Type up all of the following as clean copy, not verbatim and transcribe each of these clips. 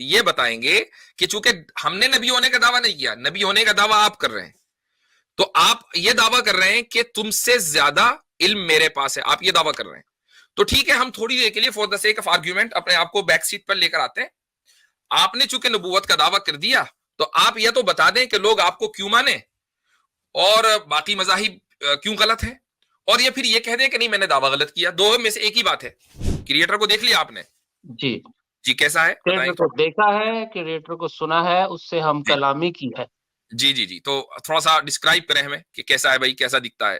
یہ بتائیں گے کہ چونکہ ہم نے نبی ہونے کا دعویٰ نہیں کیا، نبی ہونے کا دعویٰ آپ کر رہے ہیں، تو آپ یہ دعویٰ کر رہے ہیں کہ تم سے زیادہ علم میرے پاس ہے، آپ یہ دعویٰ کر رہے ہیں. تو ٹھیک ہے، ہم تھوڑی دیر کے لیے for the sake of argument اپنے آپ کو بیک سیٹ پر لے کر آتے ہیں. آپ نے چونکہ نبوت کا دعویٰ کر دیا تو آپ یہ تو بتا دیں کہ لوگ آپ کو کیوں مانیں اور باقی مذاہب کیوں غلط ہے، اور یہ پھر یہ کہہ دیں کہ نہیں میں نے دعویٰ غلط کیا. دو میں سے ایک ہی بات ہے. کریٹر کو دیکھ لیا آپ نے؟ جی جی کیسا ہے کریٹر کو دیکھا ہے، کریٹر کو سنا ہے، اس سے ہم کلامی کی ہے. جی جی جی تو تھوڑا سا ڈسکرائب کریں ہمیں کہ کیسا ہے بھائی، کیسا دکھتا ہے؟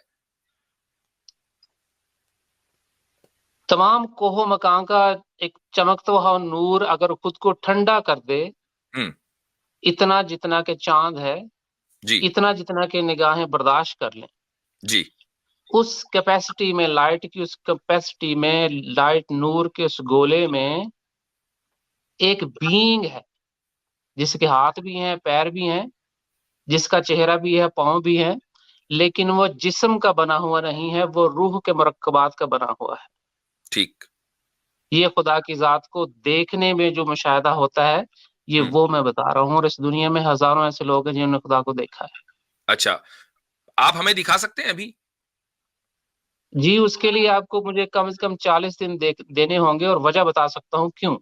تمام کوہ مکان کا ایک چمکتا ہوا نور اگر خود کو ٹھنڈا کر دے، اتنا جتنا کہ چاند ہے، جی اتنا جتنا کہ نگاہیں برداشت کر لیں، جی اس کیپیسٹی میں، لائٹ کی اس کیپیسٹی میں، لائٹ نور کے اس گولے میں ایک بینگ ہے جس کے ہاتھ بھی ہیں، پیر بھی ہیں، جس کا چہرہ بھی ہے، پاؤں بھی ہیں، لیکن وہ جسم کا بنا ہوا نہیں ہے، وہ روح کے مرکبات کا بنا ہوا ہے. ٹھیک. یہ خدا کی ذات کو دیکھنے میں جو مشاہدہ ہوتا ہے، یہ وہ میں بتا رہا ہوں، اور اس دنیا میں ہزاروں ایسے لوگ ہیں جنہوں نے خدا کو دیکھا ہے. اچھا، آپ ہمیں دکھا سکتے ہیں ابھی؟ جی اس کے لیے آپ کو مجھے کم از کم 40 دن دینے ہوں گے، اور وجہ بتا سکتا ہوں کیوں.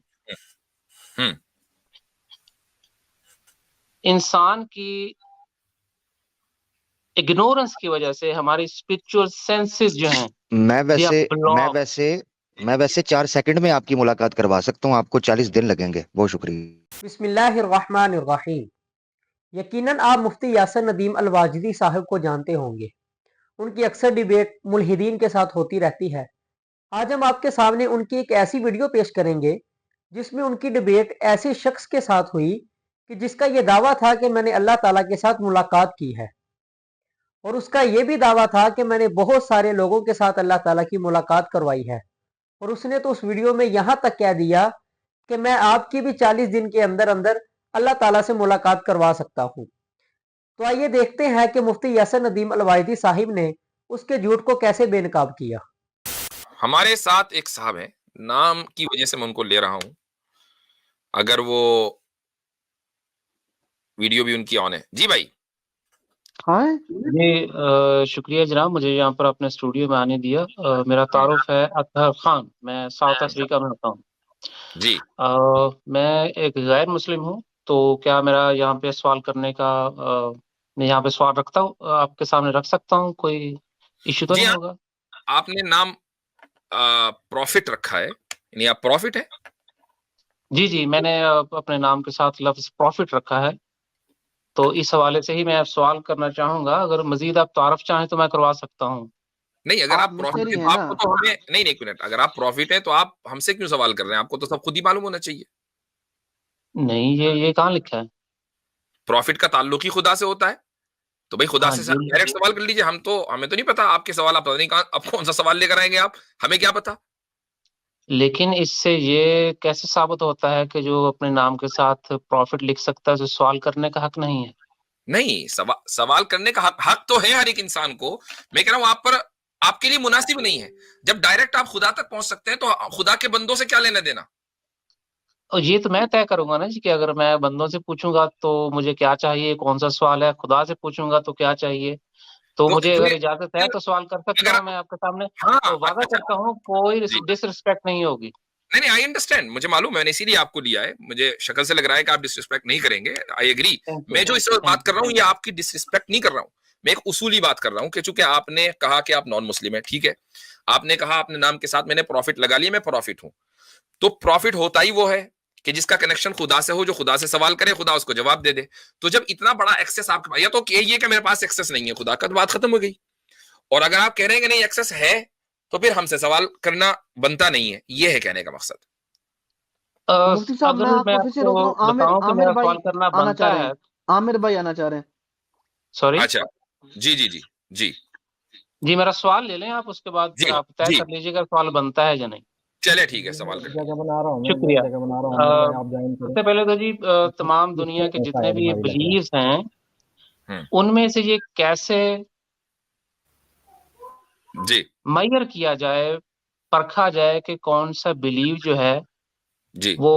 انسان کی اگنورنس کی وجہ سے ہماری اسپرچل سینسز جو ہیں، میں ویسے 4 سیکنڈ میں آپ کی ملاقات کروا سکتا ہوں، آپ کو 40 دن لگیں گے. بہت شکریہ. بسم اللہ الرحمن الرحیم. یقیناً آپ مفتی یاسر ندیم الواجدی صاحب کو جانتے ہوں گے. ان کی اکثر ڈیبیٹ ملحدین کے ساتھ ہوتی رہتی ہے. آج ہم آپ کے سامنے ان کی ایک ایسی ویڈیو پیش کریں گے جس میں ان کی ڈیبیٹ ایسے شخص کے ساتھ ہوئی کہ جس کا یہ دعویٰ تھا کہ میں نے اللہ تعالیٰ کے ساتھ ملاقات کی ہے، اور اس کا یہ بھی دعویٰ تھا کہ میں نے بہت سارے لوگوں کے ساتھ اللہ تعالیٰ کی ملاقات کروائی ہے. اور اس نے تو اس ویڈیو میں یہاں تک کہہ دیا کہ میں آپ کی بھی 40 دن کے اندر اندر اللہ تعالیٰ سے ملاقات کروا سکتا ہوں. تو آئیے دیکھتے ہیں کہ مفتی یاسر ندیم الواجدی صاحب نے اس کے جھوٹ کو کیسے بے نقاب کیا. ہمارے ساتھ ایک صاحب ہیں، نام کی وجہ سے میں ان کو لے رہا ہوں، اگر وہ ویڈیو بھی ان کی آن ہے. جی بھائی. جی شکریہ جناب، مجھے یہاں پر اپنے اسٹوڈیو میں آنے دیا. میرا تعارف ہے اطہر خان، میں ساؤتھ افریقہ میں ہوتا ہوں. جی میں ایک غیر مسلم ہوں، تو کیا میرا یہاں پہ سوال کرنے کا میں یہاں پہ سوال رکھتا ہوں، آپ کے سامنے رکھ سکتا ہوں؟ کوئی ایشو تو جی نہیں ہاں، ہوگا؟ آپ نے نام پروفٹ رکھا ہے، یعنی آپ پروفٹ ہیں؟ جی جی، میں نے اپنے نام کے ساتھ لفظ پروفٹ رکھا ہے، تو اس حوالے سے ہی میں سوال کرنا چاہوں گا. اگر مزید آپ تعارف چاہیں تو میں کروا سکتا ہوں. نہیں، اگر آپ پروفٹ ہیں تو آپ کو تو ہمیں نہیں، ایک منٹ، اگر آپ پروفٹ ہیں تو آپ ہم سے کیوں سوال کر رہے ہیں؟ آپ کو تو سب خود ہی معلوم ہونا چاہیے. نہیں، یہ کہاں لکھا ہے؟ پروفٹ کا تعلق ہی خدا سے ہوتا ہے، تو بھائی خدا ہاں سے جی، ڈائریکٹ سوال کر لیجیے. ہمیں تو نہیں پتا آپ کے سوال، آپ پتہ نہیں کہاں اب کون سا سوال لے کر آئیں گے آپ، ہمیں کیا پتا. لیکن اس سے یہ کیسے ثابت ہوتا ہے کہ جو اپنے نام کے ساتھ پروفٹ لکھ سکتا ہے اسے سوال کرنے کا حق نہیں ہے؟ نہیں، سوال کرنے کا حق تو ہے ہر ایک انسان کو. میں کہہ رہا ہوں آپ کے لیے مناسب نہیں ہے. جب ڈائریکٹ آپ خدا تک پہنچ سکتے ہیں تو خدا کے بندوں سے کیا لینا دینا؟ اور یہ تو میں طے کروں گا نا جی، کہ اگر میں بندوں سے پوچھوں گا تو مجھے کیا چاہیے، کون سا سوال ہے، خدا سے پوچھوں گا تو کیا چاہیے. تو مجھے اگر اجازت ہے تو سوال کر سکتا ہوں. میں آپ کے سامنے ہاں وعدہ کرتا ہوں کوئی ڈس رسپیکٹ نہیں ہوگی. نہیں، آئی انڈرسٹینڈ، مجھے معلوم ہے، میں نے اسی لیے آپ کو لیا ہے. مجھے شکل سے لگ رہا ہے کہ آپ ڈس رسپیکٹ نہیں کریں گے. I agree. میں جو اس وقت بات کر رہا ہوں یہ آپ کی ڈس رسپیکٹ نہیں کر رہا ہوں، میں ایک اصولی بات کر رہا ہوں کہ چونکہ آپ نے کہا کہ آپ نان مسلم ہیں، ٹھیک ہے، آپ نے کہا اپنے نام کے ساتھ میں نے پروفٹ لگا لیا، میں پروفٹ ہوں. تو پروفٹ ہوتا ہی وہ ہے کہ جس کا کنیکشن خدا سے ہو، جو خدا سے سوال کرے خدا اس کو جواب دے دے. تو جب اتنا بڑا ایکسس آپ کے پاس، یا تو یہ کہ میرے پاس ایکسس نہیں ہے خدا کا، تو بات ختم ہو گئی. اور اگر آپ کہہ رہے ہیں کہ نہیں ایکسس ہے تو پھر ہم سے سوال کرنا بنتا نہیں ہے، یہ ہے کہنے کا مقصد. مفتی صاحب میں آپ کو پھر سے روک رہا ہوں. عامر بھائی آنا چاہ رہے ہیں، عامر بھائی آنا چاہ رہے ہیں. سوری، اچھا جی جی جی جی جی میرا سوال لے لیں آپ، اس کے بعد پھر آپ طے کر لیجیے گا سوال بنتا ہے یا نہیں. چلے ٹھیک ہے، سوال کریں. شکریہ. سب سے پہلے تو جی تمام دنیا کے جتنے بھی بلیوز ہیں ان میں سے یہ کیسے جی میئر کیا جائے، پرکھا جائے کہ کون سا بلیو جو ہے جی وہ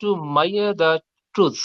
to measure the truth?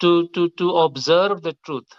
to observe the truth?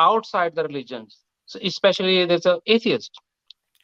outside the religion, so especially there's an atheist or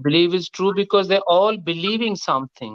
belief is true, because they're all believing something.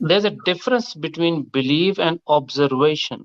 There's a difference between belief and observation.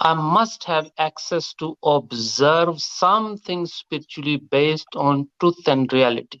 I must have access to observe something spiritually based on truth and reality.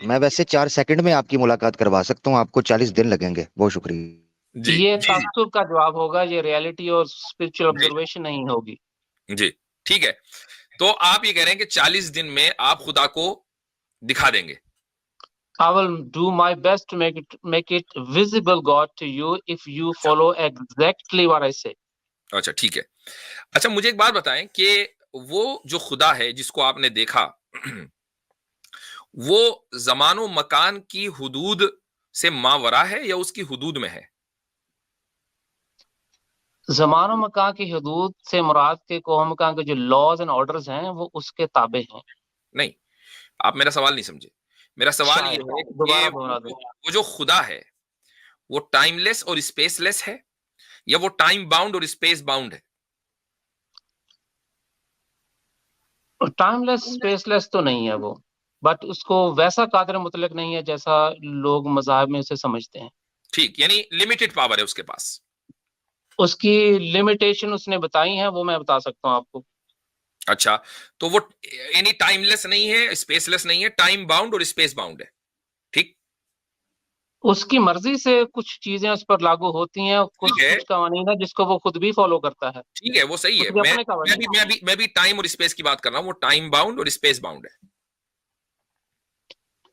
میں ویسے 4 second میں آپ کی ملاقات کروا سکتا ہوں، آپ کو 40 دن لگیں گے. بہت شکریہ. جی یہ جی تعصب کا جواب ہوگا، یہ ریئلٹی اور اسپرچل جی آبزرویشن نہیں ہوگی. جی ٹھیک ہے. تو آپ یہ کہہ رہے ہیں کہ 40 دن میں آپ خدا کو دکھا دیں گے. I will do my best to make it visible God to you if you follow exactly what I say. اچھا ٹھیک ہے. اچھا مجھے ایک بات بتائیں کہ وہ جو خدا ہے جس کو آپ نے دیکھا وہ زمان و مکان کی حدود سے ماورا ہے یا اس کی حدود میں ہے؟ زمان و مکان کی حدود سے مراد کے کوہ مکان کے جو لاز اینڈ آرڈرز ہیں وہ اس کے تابع ہیں. نہیں، آپ میرا سوال نہیں سمجھے. میرا سوال شاید یہ ہے دوبارہ کہ دوہرا دیں. وہ جو خدا ہے وہ ٹائم لیس اور اسپیس لیس ہے یا وہ ٹائم باؤنڈ اور اسپیس باؤنڈ ہے؟ ٹائم لیس اسپیس لیس تو نہیں ہے وہ، بٹ اس کو ویسا قادر مطلق نہیں ہے جیسا لوگ مذاہب میں اسے سمجھتے ہیں. ٹھیک، یعنی لمیٹڈ پاور ہے اس کے پاس. اس کی لمیٹیشن اس نے بتائی ہیں، وہ میں بتا سکتا ہوں آپ کو. اچھا تو وہ یعنی ٹائم لیس نہیں ہے، اسپیس لیس نہیں ہے، ٹائم باؤنڈ اور اسپیس باؤنڈ ہے. ٹھیک اس کی مرضی سے کچھ چیزیں اس پر لاگو ہوتی ہیں، ٹھیک ہے کچھ قوانین ہے جس کو وہ خود بھی فالو کرتا ہے. ٹھیک ہے، وہ صحیح ہے. اس کے اپنے قوانین. میں بھی ٹائم اور اسپیس کی بات کر رہا ہوں. وہ ٹائم باؤنڈ اور اسپیس باؤنڈ ہے.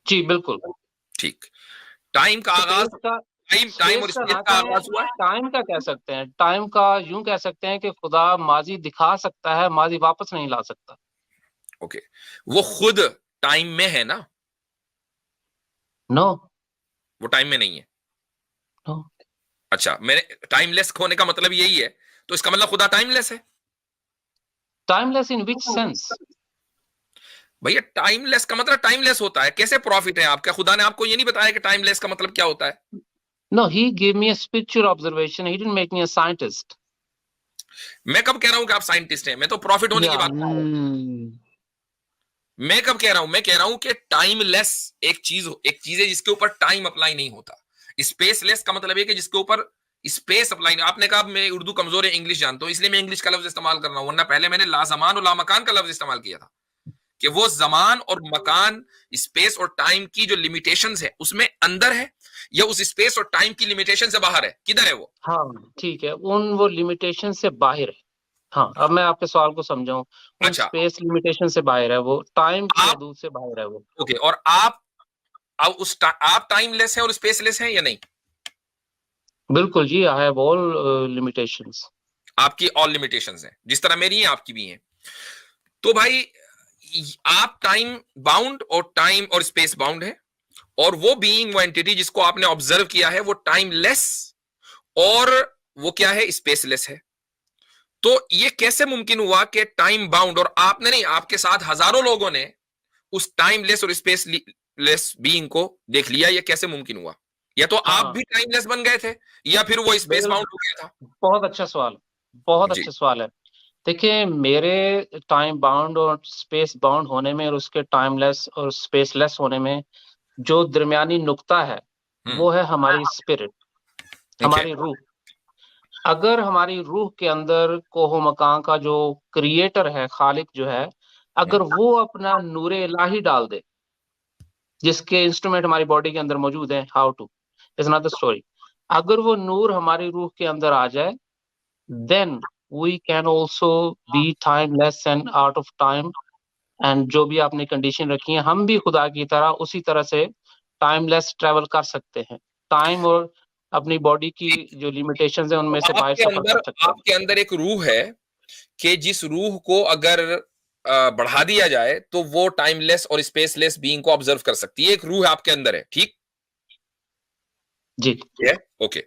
جی بالکل. ٹھیک. ٹائم کا آغاز ٹائم اور اسپیس کا آغاز ہوا ہے. ٹائم کا کہہ سکتے ہیں، ٹائم کا یوں کہہ سکتے ہیں کہ خدا ماضی دکھا سکتا ہے، ماضی واپس نہیں لا سکتا. اوکے، وہ خود ٹائم میں ہے نا؟ نو، وہ ٹائم میں نہیں ہے. نو. اچھا، میں ٹائم لیس ہونے کا مطلب یہی ہے، تو اس کا مطلب خدا ٹائم لیس ہے. ٹائم لیس ان وچ سینس؟ بھیا ٹائم لیس کا مطلب ٹائم لیس ہوتا ہے. کیسے پروفٹ ہے آپ کا؟ خدا نے آپ کو یہ نہیں بتایا کہ ٹائم لیس کا مطلب کیا ہوتا ہے؟ No, he gave me a spiritual observation. He didn't make me a scientist. میں کب کہہ رہا ہوں کہ آپ سائنٹسٹ ہیں؟ میں تو پروفٹ ہونے کی بات کر رہا ہوں. میں کب کہہ رہا ہوں؟ میں کہہ رہا ہوں کہ ٹائم لیس ایک چیز ہے جس کے اوپر ٹائم اپلائی نہیں ہوتا. اسپیس لیس کا مطلب یہ کہ جس کے اوپر اسپیس اپلائی نہیں. آپ نے کہا میں اردو کمزور ہے، انگلش جانتا ہوں، اس لیے میں انگلش کا لفظ استعمال کر رہا ہوں، ورنہ پہلے میں نے لا زمان اور لا مکان کا لفظ استعمال کیا تھا کہ وہ زمان اور مکان، اسپیس اور ٹائم کی جو لیمیٹیشنز ہے اس میں اندر ہے یا اس اسپیس اور ٹائم کی لیمیٹیشن سے باہر ہے. کدھر ہے وہ؟ ہاں ٹھیک ہے، وہ لمیٹیشن سے باہر ہے. ہاں اب میں آپ کے سوال کو سمجھاؤں. اچھا اسپیس لمیٹیشن سے باہر ہے، وہ ٹائم کی حدود سے باہر ہے وہ. اوکے، اور آپ ٹائم لیس ہیں اور اسپیس لیس ہیں یا نہیں؟ بالکل جی. I have all limitations. آپ کی آل لیمیٹیشنز ہیں جس طرح میری ہیں، آپ کی بھی ہیں. تو بھائی آپ ٹائم باؤنڈ اور ٹائم اور اسپیس باؤنڈ ہے، اور وہ بینگ، وہ اینٹیٹی جس کو آپ نے آبزرو کیا ہے وہ ٹائم لیس اور وہ کیا ہے؟ اسپیس لیس ہے. تو یہ کیسے ممکن ہوا کہ ٹائم باؤنڈ، اور آپ نے نہیں، آپ کے ساتھ ہزاروں لوگوں نے اس ٹائم لیس اور اسپیس لیس بینگ کو دیکھ لیا؟ یہ کیسے ممکن ہوا؟ یا تو آپ بھی ٹائم لیس بن گئے تھے یا پھر وہ اسپیس باؤنڈ ہو گیا تھا. بہت اچھا سوال، بہت جی اچھا سوال ہے. دیکھیں میرے ٹائم باؤنڈ اور اسپیس باؤنڈ ہونے میں اور اس کے ٹائم لیس اور اسپیس لیس ہونے میں جو درمیانی نقطہ ہے وہ ہے ہماری اسپرٹ، ہماری روح. اگر ہماری روح کے اندر کوہ مکان کا جو کریٹر ہے، خالق جو ہے، اگر وہ اپنا نور الہی ڈال دے، جس کے انسٹرومنٹ ہماری باڈی کے اندر موجود ہیں، how two is not the story. اگر وہ نور ہماری روح کے اندر آ جائے then we can also be timeless and out of time. and جو بھی آپ نے کنڈیشن رکھی ہیں، ہم بھی خدا کی طرح اسی طرح سے ٹائم لیس ٹریول کر سکتے ہیں. ٹائم اور اپنی باڈی کی جو لیمیٹیشنز ہیں ان میں سے باہر سفر کر سکتے ہیں. آپ کے اندر ایک روح ہے کہ جس روح کو اگر بڑھا دیا جائے تو وہ ٹائم لیس اور اسپیس لیس بینگ کو آبزرو کر سکتی ہے. ایک روح آپ کے اندر ہے، ٹھیک جی اوکے.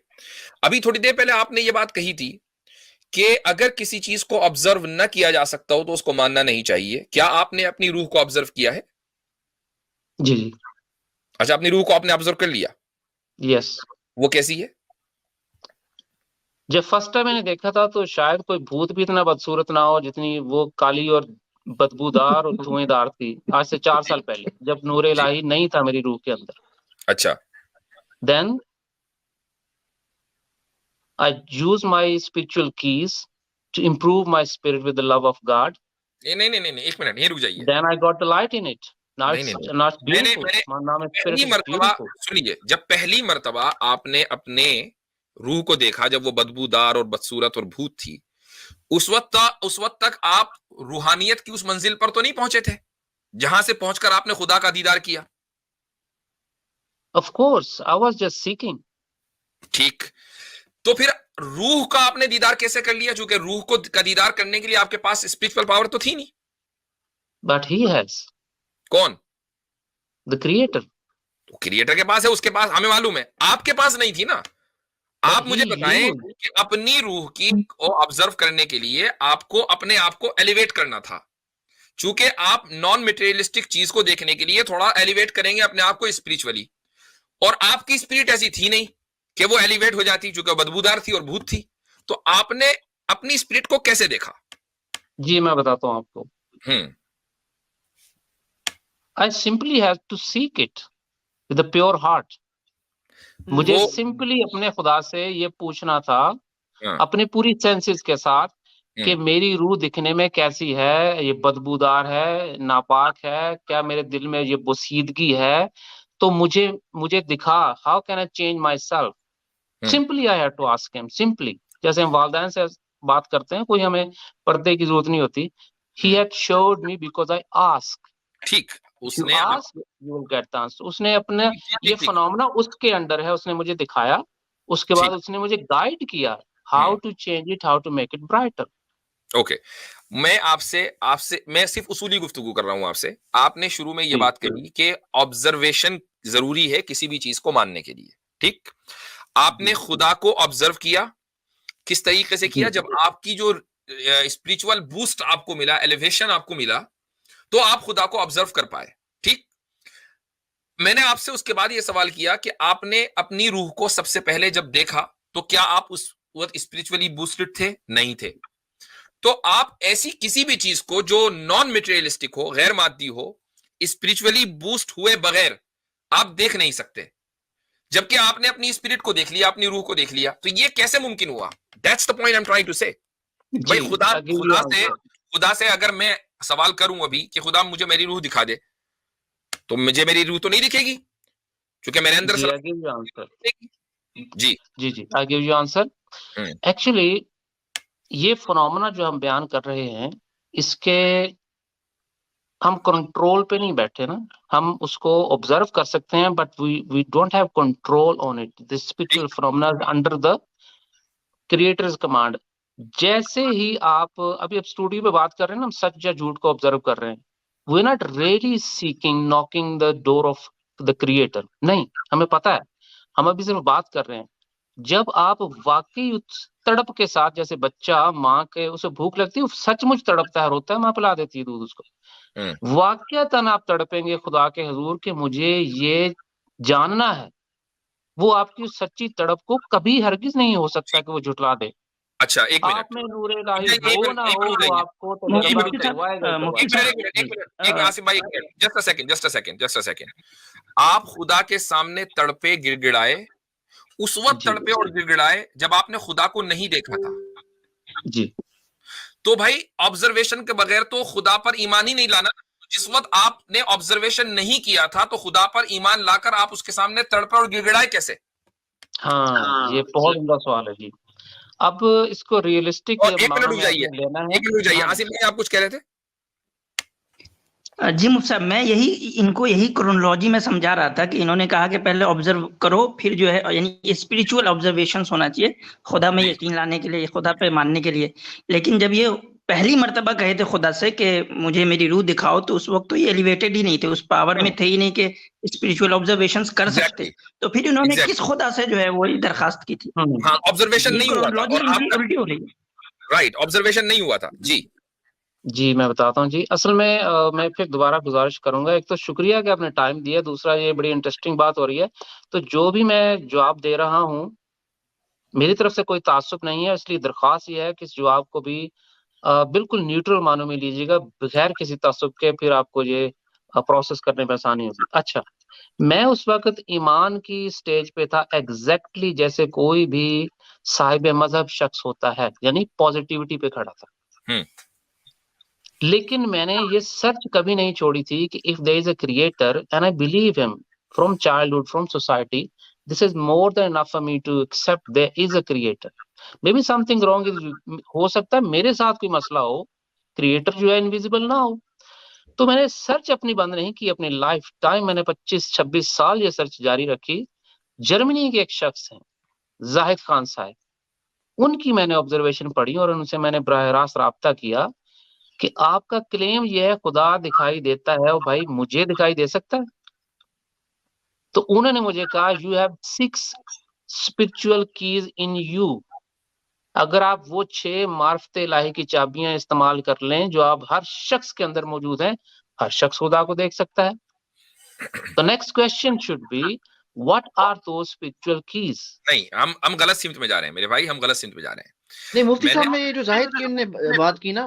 ابھی تھوڑی دیر پہلے آپ نے یہ بات کہی تھی کہ اگر کسی چیز کو آبزرو نہ کیا جا سکتا ہو تو اس کو ماننا نہیں چاہیے. کیا آپ نے اپنی روح کو آبزرو کیا ہے؟ جی جی. اچھا، اپنی روح کو آپ نے آبزرو کر لیا؟ یس. وہ کیسی ہے؟ جب فرسٹ ٹائم میں نے دیکھا تھا تو شاید کوئی بھوت بھی اتنا بدصورت نہ ہو جتنی وہ کالی اور بدبودار اور دھوئیں دار تھی. آج سے 4 سال پہلے جب نور الہی نہیں تھا میری روح کے اندر. اچھا، then I use my spiritual keys to improve my spirit with the love of God. نہیں ایک منٹ، یہ رک جائیے. Then I got the light in it. پہلی مرتبہ سنیے، جب پہلی مرتبہ آپ نے اپنے روح کو دیکھا جب وہ بدبودار اور بدصورت اور بھوت تھی، اس وقت تک آپ روحانیت کی اس منزل پر تو نہیں پہنچے تھے جہاں سے پہنچ کر آپ نے خدا کا دیدار کیا؟ Of course, I was just seeking. ٹھیک، تو پھر روح کا آپ نے دیدار کیسے کر لیا؟ چونکہ روح کو کا دیدار کرنے کے لیے آپ کے پاس اسپرچل پاور تو تھی نہیں. But he has. کون؟ The creator. تو کریٹر کے پاس ہے، اس کے پاس ہمیں معلوم ہے، آپ کے پاس نہیں تھی نا. آپ مجھے بتائیں کہ اپنی روح کی کو آبزرو کرنے کے لیے آپ کو اپنے آپ کو ایلیویٹ کرنا تھا. چونکہ آپ نان میٹیریلسٹک چیز کو دیکھنے کے لیے تھوڑا ایلیویٹ کریں گے اپنے آپ کو اسپرچولی، اور آپ کی اسپرٹ ایسی تھی نہیں کہ وہ ایلیویٹ ہو جاتی، چونکہ بدبودار تھی اور بھوت تھی. تو آپ نے اپنی اسپرٹ کو کیسے دیکھا؟ جی میں بتاتا ہوں آپ کو. I simply have to seek it with a pure heart. مجھے سمپلی اپنے خدا سے یہ پوچھنا تھا اپنی پوری سینسز کے ساتھ کہ میری روح دکھنے میں کیسی ہے، یہ بدبودار ہے، ناپاک ہے، کیا میرے دل میں یہ بوسیدگی ہے؟ تو مجھے دکھا. How can I change myself? Simply I have to ask him. Simply جیسے ہم والدین سے بات کرتے ہیں، کوئی ہمیں پردے کی ضرورت نہیں ہوتی. He had should me because I ask. ٹھیک، اس نے اپنے یہ فنومنا اس کے انڈر ہے، اس نے مجھے دکھایا، اس کے بعد اس نے مجھے گائیڈ کیا how to change it, how to make it brighter. Okay, میں آپ سے میں صرف اصولی گفتگو کر رہا ہوں آپ سے. آپ نے شروع میں یہ بات کہی کہ آبزرویشن ضروری ہے کسی بھی چیز کو ماننے کے لیے. ٹھیک، آپ نے خدا کو آبزرو کیا، کس طریقے سے کیا؟ جب آپ کی جو اسپرچول بوسٹ آپ کو ملا، ایلیویشن آپ کو ملا، تو آپ خدا کو آبزرو کر پائے. ٹھیک، میں نے آپ سے اس کے بعد یہ سوال کیا کہ آپ نے اپنی روح کو سب سے پہلے جب دیکھا تو کیا آپ اس وقت اسپرچولی بوسٹڈ تھے؟ نہیں تھے. تو آپ ایسی کسی بھی چیز کو جو نان میٹیریلسٹک ہو، غیر مادی ہو، اسپرچولی بوسٹ ہوئے بغیر آپ دیکھ نہیں سکتے. جبکہ آپ نے اپنی اسپرٹ کو دیکھ لیا، اپنی روح کو دیکھ لیا، تو یہ کیسے ممکن ہوا؟ That's the point I'm trying to say. بھائی خدا سے اگر میں سوال کروں ابھی کہ خدا مجھے میری روح دکھا دے، تو مجھے میری روح تو نہیں دکھے گی، کیونکہ میرے اندر جی I give you answer. Actually یہ فنومنا جو ہم بیان کر رہے ہیں، اس کے ہم کنٹرول پہ نہیں بیٹھے نا. ہم اس کو آبزرو کر سکتے ہیں but we don't have control on it. This spiritual phenomena under the creator's command. جیسے ہی آپ ابھی اسٹوڈیو پہ بات کر رہے ہیں نا، ہم سچ یا جھوٹ کو آبزرو کر رہے ہیں. We not really seeking knocking the door of the creator. نہیں، ہمیں پتا ہے، ہم ابھی صرف بات کر رہے ہیں. جب آپ واقعی تڑپ کے ساتھ، جیسے بچہ ماں کے اسے بھوک لگتی ہے، سچ مچ تڑپتا ہے، روتا ہے، ماں پلا دیتی ہے دودھ اس کو. واقعتاً آپ تڑپیں گے خدا کے حضور کہ مجھے یہ جاننا ہے. وہ آپ کی سچی تڑپ کو کبھی ہرگز نہیں ہو سکتا کہ وہ جھٹلا دے. اچھا، ایک منٹ، آپ میں نور الہی ہو نہ ہو، وہ آپ کو جسٹ اے سیکنڈ. آپ خدا کے سامنے تڑپے گر گڑائے، اس وقت تڑپے اور گر گڑائے جب آپ نے خدا کو نہیں دیکھا تھا. جی تو بھائی آبزرویشن کے بغیر تو خدا پر ایمان ہی نہیں لانا. جس وقت آپ نے آبزرویشن نہیں کیا تھا تو خدا پر ایمان لا کر آپ اس کے سامنے تڑپے اور گر گڑائے کیسے؟ ہاں، یہ بہت عمدہ سوال ہے جی. اب اس کو ریئلسٹک ایک منٹ رک جائیے آصف بھائی، آپ کچھ کہہ رہے تھے؟ جی مفتی صاحب، میں ان کو یہی کرونالوجی میں سمجھا رہا تھا کہ انہوں نے کہا کہ پہلے آبزرو کرو، پھر جو ہے یعنی اسپریچول آبزرویشنز ہونا چاہیے خدا میں یقین لانے کے لیے، خدا پہ ماننے کے لیے. لیکن جب یہ پہلی مرتبہ کہے تھے خدا سے کہ مجھے میری روح دکھاؤ، تو اس وقت تو یہ ایلیویٹڈ ہی نہیں تھے، اس پاور میں تھے ہی نہیں کہ اسپریچول آبزرویشنز کر سکتے. تو پھر انہوں نے کس خدا سے جو ہے وہی درخواست کی تھی؟ ہاں، آبزرویشن نہیں ہوا تھا، الٹی ہو رہی ہے. رائٹ، آبزرویشن نہیں ہوا تھا. جی میں بتاتا ہوں جی. اصل میں پھر دوبارہ گزارش کروں گا. ایک تو شکریہ کہ آپ نے ٹائم دیا، دوسرا یہ بڑی انٹرسٹنگ بات ہو رہی ہے. تو جو بھی میں جواب دے رہا ہوں میری طرف سے کوئی تعصب نہیں ہے، اس لیے درخواست یہ ہے کہ اس جواب کو بھی بالکل نیوٹرل معنوں میں لیجیے گا، بغیر کسی تعصب کے، پھر آپ کو یہ پروسیس کرنے میں آسانی ہوگی. اچھا، میں اس وقت ایمان کی سٹیج پہ تھا ایگزیکٹلی جیسے کوئی بھی صاحب مذہب شخص ہوتا ہے، یعنی پازیٹیوٹی پہ کھڑا تھا. لیکن میں نے یہ سرچ کبھی نہیں چھوڑی تھی کہ if there is a creator and I believe him from childhood, from society, this is more than enough for me to accept there is a creator. Maybe something wrong is, ہو سکتا ہے میرے ساتھ کوئی مسئلہ ہو, کریٹر جو ہے invisible نہ ہو. تو میں نے سرچ اپنی بند نہیں کی, اپنی لائف ٹائم میں نے 25-26 سال یہ سرچ جاری رکھی. جرمنی کے ایک شخص ہیں زاہد خان صاحب, ان کی میں نے آبزرویشن پڑھی اور ان سے میں نے براہ راست رابطہ کیا کہ آپ کا کلیم یہ ہے خدا دکھائی دیتا ہے, اور بھائی مجھے دکھائی دے سکتا ہے؟ تو انہوں نے مجھے کہا you have 6 spiritual keys in you. اگر آپ وہ 6 معرفت الہی کی چابیاں استعمال کر لیں جو آپ ہر شخص کے اندر موجود ہیں, ہر شخص خدا کو دیکھ سکتا ہے. The next question should be what are those spiritual keys? نہیں, ہم غلط سمت میں جا رہے ہیں میرے بھائی, ہم غلط سمت میں جا رہے ہیں. نہیں مفتی صاحب نے جو زاہد کی انہوں نے بات کی نا,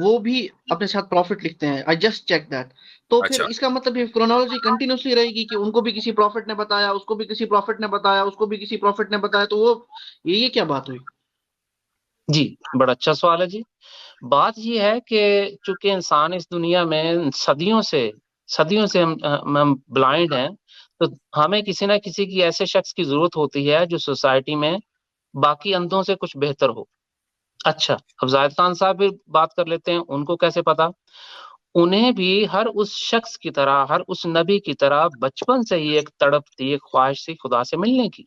وہ بھی اپنے ساتھ پروفٹ لکھتے ہیں. I just checked that. تو پھر اس کا مطلب یہ کرونالوجی کنٹینیوسلی رہے گی کہ ان کو بھی کسی پروفٹ نے بتایا, اس کو بھی کسی پروفٹ نے بتایا, اس کو بھی کسی پروفٹ نے بتایا, تو وہ یہ کیا بات ہوئی؟ جی بڑا اچھا سوال ہے جی. بات یہ ہے کہ چونکہ انسان اس دنیا میں صدیوں سے ہم بلائنڈ ہیں, تو ہمیں کسی نہ کسی کی ایسے شخص کی ضرورت ہوتی ہے جو سوسائٹی میں باقی اندھوں سے کچھ بہتر ہو. اچھا, اب زاہد خان صاحب بھی بات کر لیتے ہیں, ان کو کیسے پتا؟ انہیں بھی ہر اس شخص کی طرح, ہر اس نبی کی طرح بچپن سے ہی ایک تڑپ تھی, ایک خواہش تھی خدا سے ملنے کی.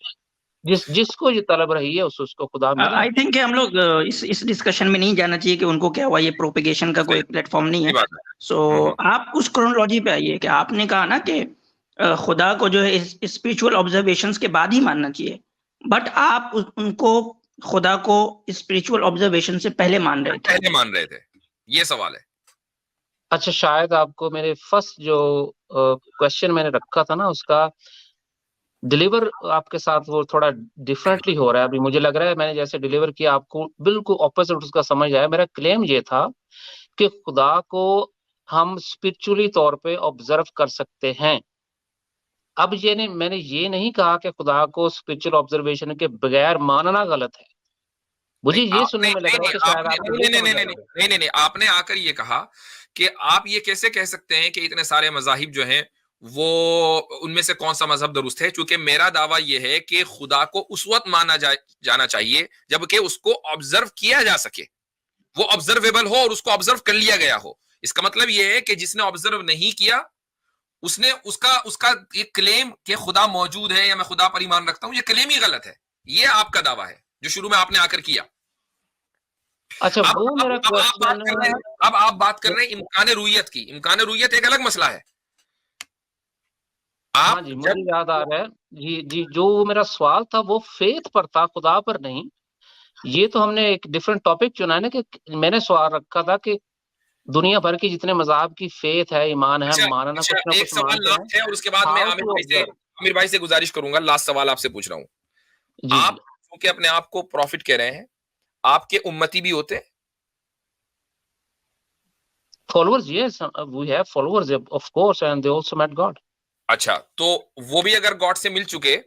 جس کو یہ طلب رہی ہے اس کو خدا ملا. آئی تھنک کہ ہم لوگ اس ڈسکشن میں نہیں جانا چاہیے کہ ان کو کیا ہوا, یہ پروپیگیشن کا کوئی پلیٹ فارم نہیں ہے. سو آپ اس کرونالوجی پہ آئیے کہ آپ نے کہا نا کہ خدا کو جو ہے اسپریچول آبزرویشنز کے بعد ہی ماننا چاہیے, بٹ آپ ان کو خدا کو اسپریچول آبزرویشن سے پہلے مان رہے تھے. یہ سوال ہے. اچھا, شاید آپ کو میرے فرسٹ جو کوشچن میں نے رکھا تھا نا, اس کا ڈیلیور آپ کے ساتھ وہ تھوڑا ڈیفرنٹلی ہو رہا ہے. ابھی مجھے لگ رہا ہے میں نے جیسے ڈیلیور کیا آپ کو بالکل اپوزٹ اس کا سمجھ آیا. میرا کلیم یہ تھا کہ خدا کو ہم اسپرچولی طور پہ آبزرو کر سکتے ہیں. اب میں نے یہ نہیں کہا کہ خدا کو اسپرچل آبزرویشن کے بغیر ماننا غلط ہے. مجھے یہ سننے میں لگ رہا ہے کہ شاید آپ نہیں, آپ نے آ کر یہ کہا کہ آپ یہ کیسے کہہ سکتے ہیں کہ اتنے سارے مذاہب جو ہیں وہ ان میں سے کون سا مذہب درست ہے, چونکہ میرا دعویٰ یہ ہے کہ خدا کو اس وقت مانا جانا چاہیے جبکہ اس کو آبزرو کیا جا سکے, وہ آبزرویبل ہو اور اس کو آبزرو کر لیا گیا ہو. اس کا مطلب یہ ہے کہ جس نے آبزرو نہیں کیا اس نے اس کا ایک کلیم کہ خدا موجود ہے یا میں خدا پر ایمان رکھتا ہوں, یہ کلیم ہی غلط ہے. یہ آپ کا دعویٰ ہے جو شروع میں آپ نے آ کر کیا. اچھا, اب آپ بات کر رہے ہیں امکان رویت کی. امکان رویت ایک الگ مسئلہ ہے. ہاں جی, مجھے یاد آ رہا ہے جی جو میرا سوال تھا وہ فیتھ پر تھا, خدا پر نہیں. یہ تو ہم نے ایک ڈیفرنٹ ٹاپک چنا ہے نا, کہ میں نے سوال رکھا تھا کہ دنیا بھر کی جتنے مذاہب کی فیتھ ہے, ایمان ہے, ماننا کچھ نہ ایک سوال لاسٹ ہے اور اس کے بعد میں عامر بھائی سے گزارش کروں گا, لاسٹ سوال آپ سے پوچھ رہا ہوں. آپ کیونکہ اپنے آپ کو پروفٹ کہہ رہے ہیں, آپ کے امتی بھی ہوتے ہیں؟ followers, yes, we have followers of course, and they also met God. اچھا, تو وہ بھی اگر گاڈ سے مل چکے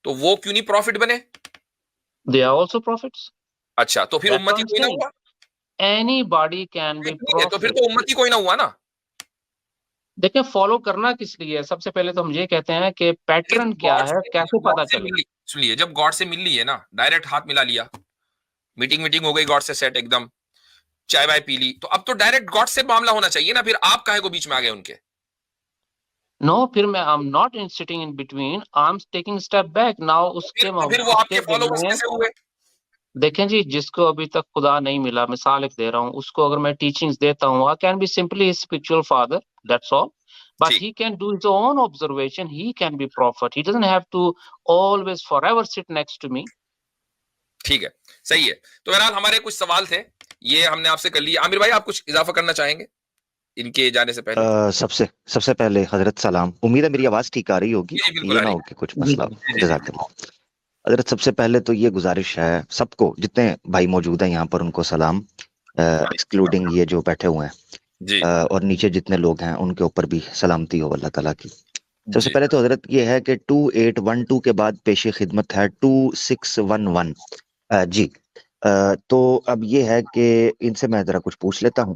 تو وہ کیوں نہیں پروفٹ بنے؟ They are also prophets. اچھا, تو پھر امتی کوئی نہ ہوا. Anybody can be prophet. تو پھر تو امتی کوئی نہ ہوا نا. دیکھیں فالو کرنا کس لیے, سب سے پہلے تو ہم یہ کہتے ہیں کہ پیٹرن کیا ہے, کیسے پتا چلے. سنیے, جب گاڈ سے مل لی ہے نا, ڈائریکٹ ہاتھ ملا لیا, میٹنگ ہو گئی گاڈ سے سیٹ, ایک دم چائے وائے پی لی, تو اب تو ڈائریکٹ گاڈ سے معاملہ ہونا چاہیے نا. پھر آپ کاہے کو بیچ میں آ گئے ان کے؟ نو, پھر میں I'm not sitting in between, I'm taking step back now. اس کے پھر وہ آپ کے فالوورز کیسے ہوئے؟ دیکھیں جی, جس کو ابھی تک خدا نہیں ملا, مثال ایک دے رہا ہوں, اس کو اگر میں ٹیچنگز دیتا ہوں, I can be simply his spiritual father, that's all. But he can do his own observation, he can be prophet, he doesn't have to always forever sit next to me. ٹھیک ہے, صحیح ہے. تو بہرحال ہمارے کچھ سوال تھے, یہ ہم نے آپ سے کر لیے. عامر بھائی آپ کچھ اضافہ کرنا چاہیں گے ان کے جانے سے پہلے؟ سب سے پہلے حضرت سلام. امید ہے میری آواز ٹھیک آ رہی ہوگی, یہ نہ ہو کہ کچھ مسئلہ. جزاک اللہ. حضرت سب سے پہلے تو یہ گزارش ہے سب کو, جتنے بھائی موجود ہیں یہاں پر ان کو سلام, ایکسکلوڈنگ یہ جو بیٹھے ہوئے ہیں, اور نیچے جتنے لوگ ہیں ان کے اوپر بھی سلامتی ہو اللہ تعالیٰ کی. سب سے پہلے تو حضرت یہ ہے کہ 2812 کے بعد پیش خدمت ہے 2611. جی, تو اب یہ ہے کہ ان سے میں ذرا کچھ پوچھ لیتا ہوں.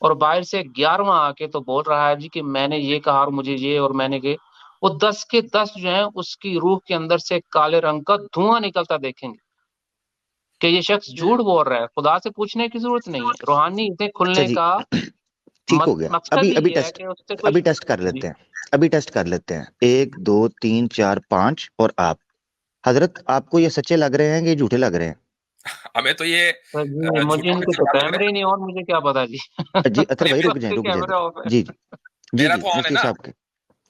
اور باہر سے 11واں آ کے تو بول رہا ہے جی کہ میں نے یہ کہا اور مجھے یہ اور میں نے کہ وہ 10 کے 10 جو ہیں اس کی روح کے اندر سے کالے رنگ کا دھواں نکلتا دیکھیں گے کہ یہ شخص جھوٹ بول رہا ہے. خدا سے پوچھنے کی ضرورت نہیں ہے. روحانی اتنے کھلنے جی کا ٹھیک ہو گیا. مقصد ابھی ہی یہ ہے کہ اس سے کوئی ابھی ٹیسٹ کر لیتے ہیں. ابھی ٹیسٹ کر لیتے ہیں. 1 2 3 4 5 اور آپ حضرت آپ کو یہ سچے لگ رہے ہیں کہ جھوٹے لگ رہے ہیں؟ ہمیں تو یہ مجھے ان کے تو کیمرے ہی نہیں اور مجھے کیا پتا جی. جی اطہر بھائی رک جائیں جی جی میرا تو آن ہے مفتی نا صاحب کے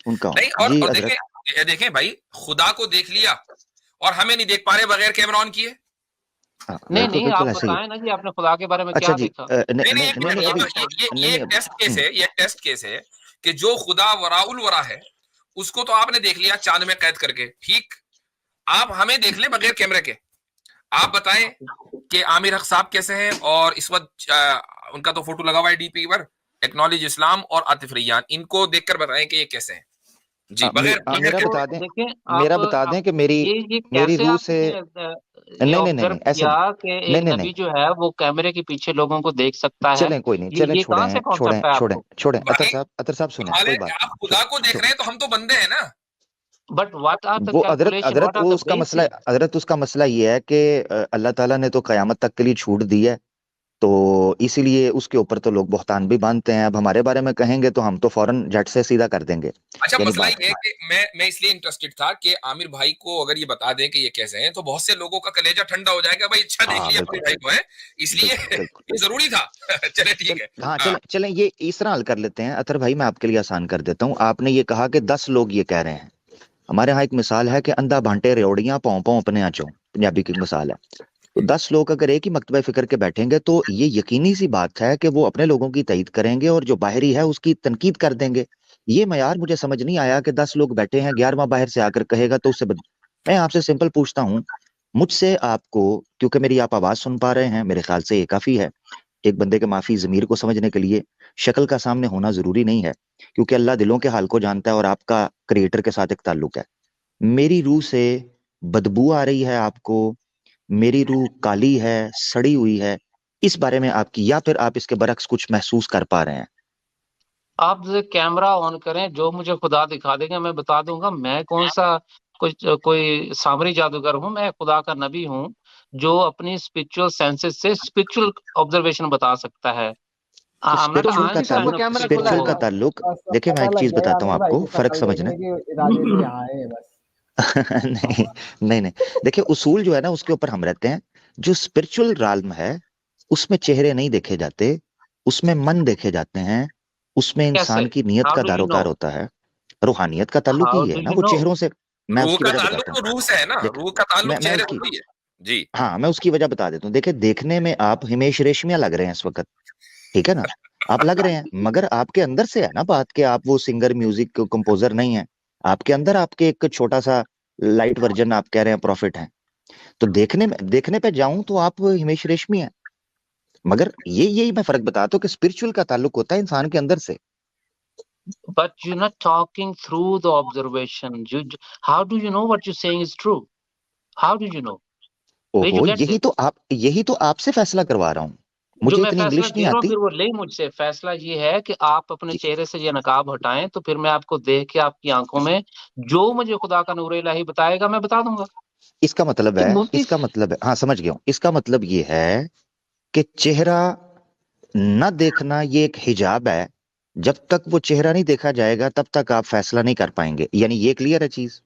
ان کا نہیں. جی اور حضرت دیکھیں بھائی خدا کو دیکھ لیا اور ہمیں نہیں دیکھ پا رہے بغیر کیمرہ آن کیے. نہیں آپ بتائیں نا جی آپ نے خدا کے بارے میں کیا دیکھا. نہیں یہ ٹیسٹ کیس ہے. یہ ٹیسٹ کیس ہے کہ جو خدا وراء الورا ہے اس کو تو آپ نے دیکھ لیا چاند میں قید کر کے. ٹھیک, آپ ہمیں دیکھ لیں بغیر کیمرے کے. آپ بتائیں کہ عامر حق صاحب کیسے ہیں, اور اس وقت ان کا تو فوٹو لگا ہوا ہے ڈی پی پر, ایکنالج اسلام اور عاطف ریان, ان کو دیکھ کر بتائیں کہ یہ کیسے ہیں جی. میرا بتا دیں کہ میری روح سے نہیں کیا کہ ایک نبی جو ہے وہ کیمرے کے پیچھے لوگوں کو دیکھ سکتا ہے. چلیں کوئی نہیں, چلیں یہ کہاں سے کانسیپٹ ہے آپ کو؟ چھوڑیں اطہر صاحب سنیں, کوئی بات آپ خدا کو دیکھ رہے ہیں تو ہم تو بندے ہیں نا. بٹ واٹ آر دی وہ کیلکولیشن, حضرت وہ اس کا مسئلہ, حضرت اس کا مسئلہ یہ ہے کہ اللہ تعالیٰ نے تو قیامت تک کے لیے چھوٹ دی ہے, تو اسی لیے اس کے اوپر تو لوگ بہتان بھی باندھتے ہیں. اب ہمارے بارے میں کہیں گے تو ہم تو فوراً جٹ سے سیدھا کر دیں گے. اچھا مسئلہ یہ ہے کہ میں اس لیے انٹرسٹڈ تھا کہ عامر بھائی کو اگر یہ بتا دیں کہ یہ کیسے ہیں تو بہت سے لوگوں کا کلیجہ ٹھنڈا ہو جائے گا. بھائی اچھا دیکھ لیا عامر بھائی کو ہے, اس لیے یہ ضروری تھا. چلے ٹھیک ہے, ہاں چلیں یہ اس طرح حل کر لیتے ہیں. اطہر بھائی میں آپ کے لیے آسان کر دیتا ہوں. آپ نے یہ کہا کہ 10 لوگ یہ کہہ رہے ہیں. ہمارے ہاں ایک مثال ہے کہ اندھا بھانٹے ریوڑیاں پاؤں پاؤں اپنے آنچوں, پنجابی کی مثال ہے. تو 10 لوگ اگر ایک ہی مکتبہ فکر کے بیٹھیں گے تو یہ یقینی سی بات ہے کہ وہ اپنے لوگوں کی تائید کریں گے اور جو باہری ہے اس کی تنقید کر دیں گے. یہ معیار مجھے سمجھ نہیں آیا کہ 10 لوگ بیٹھے ہیں, 11واں باہر سے آ کر کہے گا تو اس سے میں آپ سے سمپل پوچھتا ہوں, مجھ سے آپ کو, کیونکہ میری آپ آواز سن پا رہے ہیں, میرے خیال سے یہ کافی ہے. ایک بندے کے معافی ضمیر کو سمجھنے کے لیے شکل کا سامنے ہونا ضروری نہیں ہے, کیونکہ اللہ دلوں کے حال کو جانتا ہے اور آپ کا کریٹر کے ساتھ ایک تعلق ہے. میری روح سے بدبو آ رہی ہے آپ کو, میری روح کالی ہے, سڑی ہوئی ہے, اس بارے میں آپ کی, یا پھر آپ اس کے برعکس کچھ محسوس کر پا رہے ہیں؟ آپ کیمرہ آن کریں, جو مجھے خدا دکھا دے گا میں بتا دوں گا. میں کون سا کوئی سامری جادوگر ہوں؟ میں خدا کا نبی ہوں جو اپنی اسپرچل سینسز سے اسپرچل آبزرویشن بتا سکتا ہے. اسپرچل کا تعلق, دیکھیں میں ایک چیز بتاتا ہوں آپ کو, فرق سمجھنا. نہیں دیکھیں اصول جو ہے نا اس کے اوپر ہم رہتے ہیں. جو اسپرچل رالم ہے اس میں چہرے نہیں دیکھے جاتے, اس میں من دیکھے جاتے ہیں, اس میں انسان کی نیت کا داروکار ہوتا ہے. روحانیت کا تعلق ہی ہے نا وہ چہروں سے. میں اس کی وجہ بتاتا ہوں, جی ہاں میں اس کی وجہ بتا دیتا ہوں. دیکھیں دیکھنے میں آپ ہمیش ریشمیہ لگ رہے ہیں اس وقت, ٹھیک ہے نا, آپ لگ رہے ہیں, مگر آپ کے اندر سے ہے نا بات کہ آپ وہ سنگر میوزک کمپوزر نہیں ہیں. آپ کے اندر آپ کے ایک چھوٹا سا لائٹ ورژن آپ کہہ رہے ہیں پروفٹ ہیں. تو دیکھنے پہ جاؤں تو آپ ہمیش ریشمی ہیں, مگر یہی میں فرق بتاتا ہوں کہ اسپرچل کا تعلق ہوتا ہے انسان کے اندر سے. But you're not talking through the observation. How do you know what you're saying is true? How do you know? یہی تو آپ سے فیصلہ کروا رہا ہوں. مجھے اتنی انگلش نہیں آتی. پھر وہ لے مجھ سے فیصلہ یہ ہے کہ آپ اپنے چہرے سے یہ نقاب ہٹائیں, تو پھر میں آپ کو دیکھ کے آپ کی آنکھوں میں جو مجھے خدا کا نور الہی بتائے گا میں بتا دوں گا. اس کا مطلب ہے, ہاں سمجھ گیا ہوں. اس کا مطلب یہ ہے کہ چہرہ نہ دیکھنا یہ ایک حجاب ہے. جب تک وہ چہرہ نہیں دیکھا جائے گا تب تک آپ فیصلہ نہیں کر پائیں گے. یعنی یہ کلیئر ہے چیز.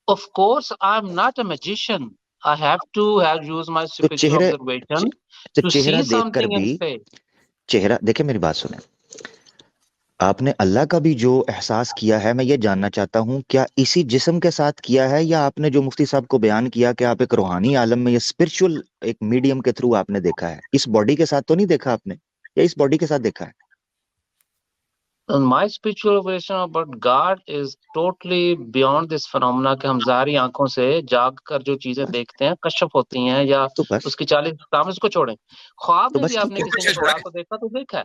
Of course, I'm not a magician. I have to use my spiritual observation to see something and say. چہرہ دیکھیں, میری بات سنیں. آپ نے اللہ کا بھی جو احساس کیا ہے, میں یہ جاننا چاہتا ہوں کیا اسی جسم کے ساتھ کیا ہے, یا آپ نے جو مفتی صاحب کو بیان کیا کہ آپ ایک روحانی عالم میں یا اسپرچل ایک میڈیم کے تھرو آپ نے دیکھا ہے, اس باڈی کے ساتھ تو نہیں دیکھا آپ نے, یا اس باڈی کے ساتھ دیکھا ہے؟ My spiritual observation about God is totally beyond this phenomena کہ ہم ظاہری آنکھوں سے جاگ کر جو چیزیں دیکھتے ہیں کشف ہوتی ہیں, یا اس کی 40 کام اس کو چھوڑیں. خواب میں بھی آپ نے کسی نے خدا کو دیکھا تو دیکھا ہے.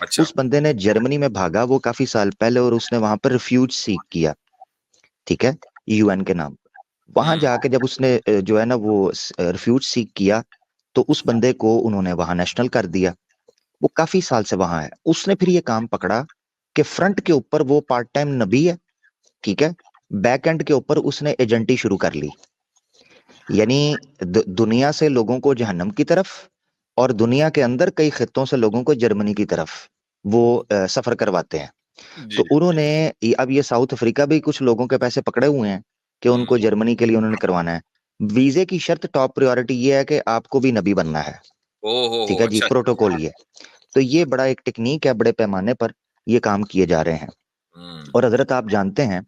اچھا اس بندے نے جرمنی میں بھاگا وہ کافی سال پہلے اور اس نے وہاں پر ریفیوج سیک کیا، ٹھیک ہے، UN کے نام، وہاں جا کے جب اس نے جو ہے نا وہ ریفیوج سیک کیا تو اس بندے کو انہوں نے وہاں نیشنل کر دیا، وہ کافی سال سے وہاں ہے، اس نے پھر یہ کام پکڑا کہ فرنٹ کے اوپر وہ پارٹ ٹائم نبی ہے، ٹھیک ہے، بیک اینڈ کے اوپر اس نے ایجنٹی شروع کر لی، یعنی دنیا سے لوگوں کو جہنم کی طرف اور دنیا کے اندر کئی خطوں سے لوگوں کو جرمنی کی طرف وہ سفر کرواتے ہیں۔ جی تو انہوں نے اب یہ ساؤتھ افریقہ بھی کچھ لوگوں کے پیسے پکڑے ہوئے ہیں کہ ان کو جرمنی کے لیے انہوں نے کروانا ہے، ویزے کی شرط ٹاپ پریورٹی یہ ہے کہ آپ کو بھی نبی بننا ہے، ٹھیک ہے جی، اچھا پروٹوکول یہ، تو یہ بڑا ایک ٹیکنیک ہے، بڑے پیمانے پر یہ کام کیے جا رہے ہیں۔ اور حضرت آپ جانتے ہیں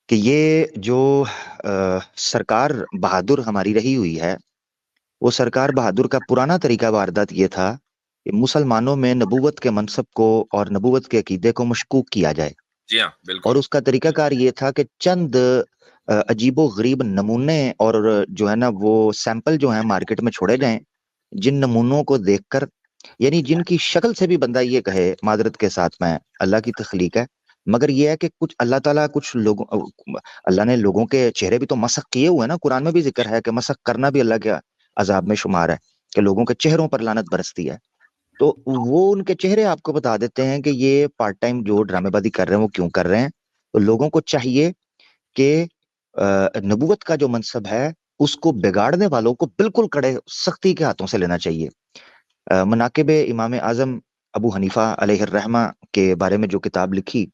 کہ یہ جو سرکار بہادر ہماری رہی ہوئی ہے، وہ سرکار بہادر کا پرانا طریقہ واردات یہ تھا کہ مسلمانوں میں نبوت کے منصب کو اور نبوت کے عقیدے کو مشکوک کیا جائے، جی ہاں اور بالکل، اس کا طریقہ کار یہ تھا کہ چند عجیب و غریب نمونے اور جو ہے نا وہ سیمپل جو ہیں مارکیٹ میں چھوڑے جائیں، جن نمونوں کو دیکھ کر، یعنی جن کی شکل سے بھی بندہ یہ کہے معذرت کے ساتھ میں اللہ کی تخلیق ہے، مگر یہ ہے کہ کچھ اللہ تعالیٰ کچھ لوگوں، اللہ نے لوگوں کے چہرے بھی تو مسخ کیے ہوئے ہیں نا، قرآن میں بھی ذکر ہے کہ مسخ کرنا بھی اللہ کے عذاب میں شمار ہے کہ لوگوں کے چہروں پر لعنت برستی ہے، تو وہ ان کے چہرے آپ کو بتا دیتے ہیں کہ یہ پارٹ ٹائم جو ڈرامے بازی کر رہے ہیں وہ کیوں کر رہے ہیں۔ تو لوگوں کو چاہیے کہ نبوت کا جو منصب ہے اس کو بگاڑنے والوں کو بالکل کڑے سختی کے ہاتھوں سے لینا چاہیے۔ مناقب امام اعظم ابو حنیفہ علیہ الرحمہ کے بارے میں جو کتاب لکھی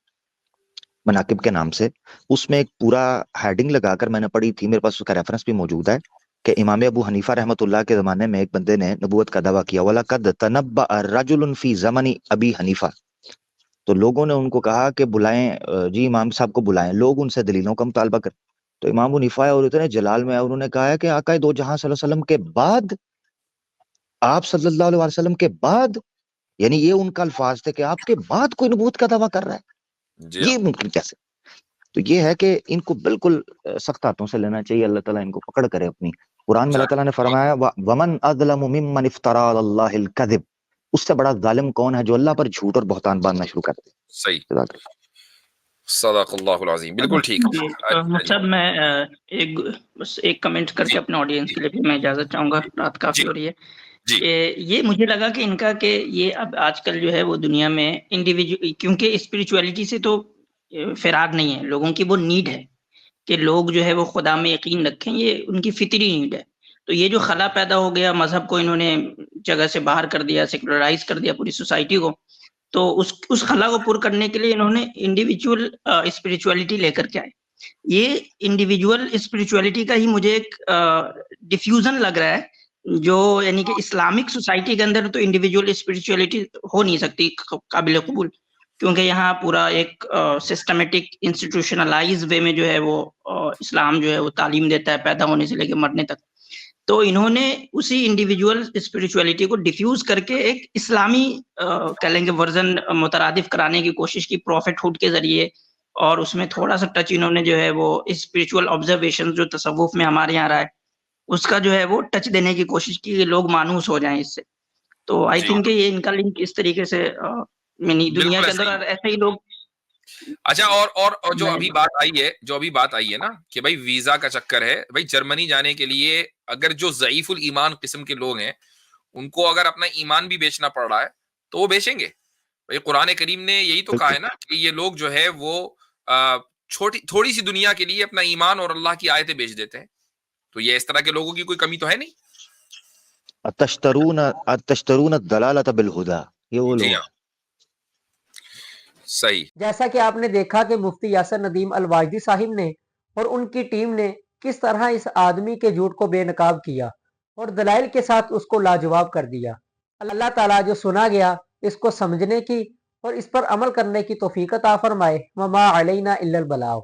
مناقب کے نام سے، اس میں ایک پورا ہیڈنگ لگا کر میں نے پڑھی تھی، میرے پاس اس کا ریفرنس بھی موجود ہے، کہ امام ابو حنیفہ رحمۃ اللہ کے زمانے میں ایک بندے نے نبوت کا دعویٰ کیا، وَلَقَدْ تَنَبَّأَ رَجُلٌ فِي زَمَنِ ابی حنیفہ، تو لوگوں نے ان کو کہا کہ بلائیں جی امام صاحب کو بلائیں، لوگ ان سے دلیلوں کا مطالبہ کر، تو امام حنیفہ اور اتنے جلال میں انہوں نے کہا ہے کہ آقا دو جہاں صلی اللہ علیہ وسلم کے بعد، آپ صلی اللہ علیہ وسلم کے بعد، یعنی یہ ان کا الفاظ تھے کہ آپ کے بعد کوئی نبوت کا دعویٰ کر رہا ہے، جی ہاں یہ ممکن کیسے؟ تو یہ ہے کہ ان کو بالکل سخت ہاتھوں سے لینا چاہیے، اللہ تعالیٰ ان کو پکڑ کرے اپنی، قرآن میں اللہ تعالیٰ نے فرمایا وَمَنْ أَظْلَمُ مِمَّنِ افْتَرَىٰ عَلَى اللَّهِ الْكَذِبَ، اس سے بڑا ظالم کون ہے جو اللہ پر جھوٹ اور بہتان باندھنا شروع کر دے۔ صحیح، صدق اللہ العظیم، بالکل ٹھیک۔ جی صاحب میں بس ایک کمنٹ کر کے اپنے آڈینس کے لیے بھی میں اجازت چاہوں گا، رات کافی ہو رہی ہے، کہ یہ مجھے لگا کہ ان کا کہ یہ اب آج کل جو ہے وہ دنیا میں انڈیویجول، کیونکہ اسپریچولیٹی سے تو فرار نہیں ہے، لوگوں کی وہ نیڈ ہے کہ لوگ جو ہے وہ خدا میں یقین رکھیں، یہ ان کی فطری نیڈ ہے، تو یہ جو خلا پیدا ہو گیا، مذہب کو انہوں نے جگہ سے باہر کر دیا، سیکولرائز کر دیا پوری سوسائٹی کو، تو اس خلا کو پر کرنے کے لیے انہوں نے انڈیویجول اسپریچولیٹی لے کر کے آئے۔ یہ انڈیویجول اسپریچولیٹی کا ہی مجھے ایک ڈیفیوژن لگ رہا ہے، جو یعنی کہ اسلامک سوسائٹی کے اندر تو انڈیویجول اسپریچولیٹی ہو نہیں سکتی قابل قبول، کیونکہ یہاں پورا ایک سسٹمیٹک انسٹیٹیوشنلائز وے میں جو ہے وہ اسلام جو ہے وہ تعلیم دیتا ہے پیدا ہونے سے لے کے مرنے تک، تو انہوں نے اسی انڈیویجول اسپریچولیٹی کو ڈیفیوز کر کے ایک اسلامی کہہ لیں گے ورژن مترادف کرانے کی کوشش کی پروفٹ ہوڈ کے ذریعے، اور اس میں تھوڑا سا ٹچ انہوں نے جو ہے وہ اسپریچول آبزرویشن جو تصوف میں ہمارے یہاں رہا ہے اس کا جو ہے وہ ٹچ دینے کی کوشش کی کہ لوگ مانوس ہو جائیں اس سے، تو آئی تھنک کہ یہ ان کا لنک اس طریقے سے یعنی دنیا کے اندر ایسے ہی لوگ۔ اچھا، اور جو ابھی بات آئی ہے نا کہ بھائی ویزا کا چکر ہے، بھائی جرمنی جانے کے لیے اگر جو ضعیف الایمان قسم کے لوگ ہیں ان کو اگر اپنا ایمان بھی بیچنا پڑ رہا ہے تو وہ بیچیں گے، بھائی قرآن کریم نے یہی تو کہا ہے نا کہ یہ لوگ جو ہے وہ تھوڑی سی دنیا کے لیے اپنا ایمان اور اللہ کی آیتیں بیچ دیتے ہیں، تو یہ اس طرح کے لوگوں کی کوئی کمی تو ہے نہیں۔ اتشترون الضلالۃ بالہدی، یہ وہ لوگ۔ صحیح، جیسا کہ آپ نے دیکھا کہ مفتی یاسر ندیم الواجدی صاحب نے اور ان کی ٹیم نے کس طرح اس آدمی کے جھوٹ کو بے نقاب کیا اور دلائل کے ساتھ اس کو لاجواب کر دیا۔ اللہ تعالیٰ جو سنا گیا اس کو سمجھنے کی اور اس پر عمل کرنے کی توفیق عطا فرمائے۔ وما علینا الا البلاغ۔